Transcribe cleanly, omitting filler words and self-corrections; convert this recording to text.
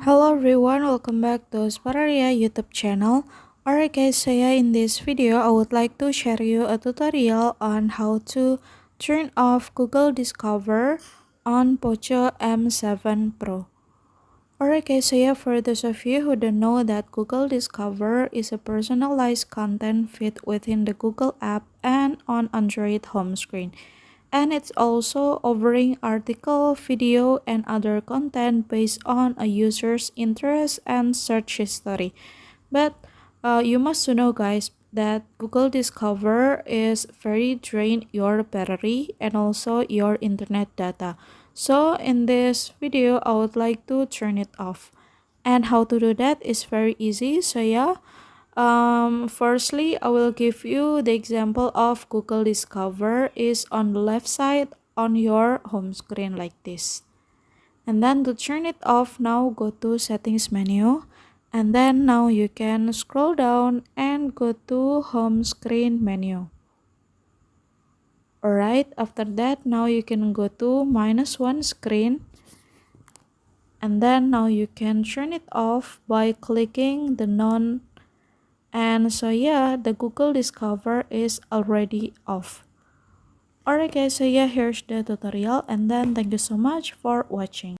Hello everyone, welcome back to Spararia YouTube channel. Alright guys, so yeah, in this video I would like to share you a tutorial on how to turn off Google Discover on Poco M7 Pro. Alright guys, so yeah, for those of you who don't know that Google Discover is a personalized content feed within the Google app and on Android home screen. And it's also offering article, video, and other content based on a user's interest and search history. But you must know guys that Google Discover is very drain your battery and also your internet data. So in this video, I would like to turn it off. And how to do that is very easy. So yeah, firstly, I will give you the example of Google Discover is on the left side on your home screen like this. And then to turn it off, now go to settings menu. And then now you can scroll down and go to home screen menu. Alright, after that, now you can go to -1 screen. And then now you can turn it off by clicking the none. And so yeah, the Google Discover is already off. Alright guys, so yeah, here's the tutorial, and then thank you so much for watching.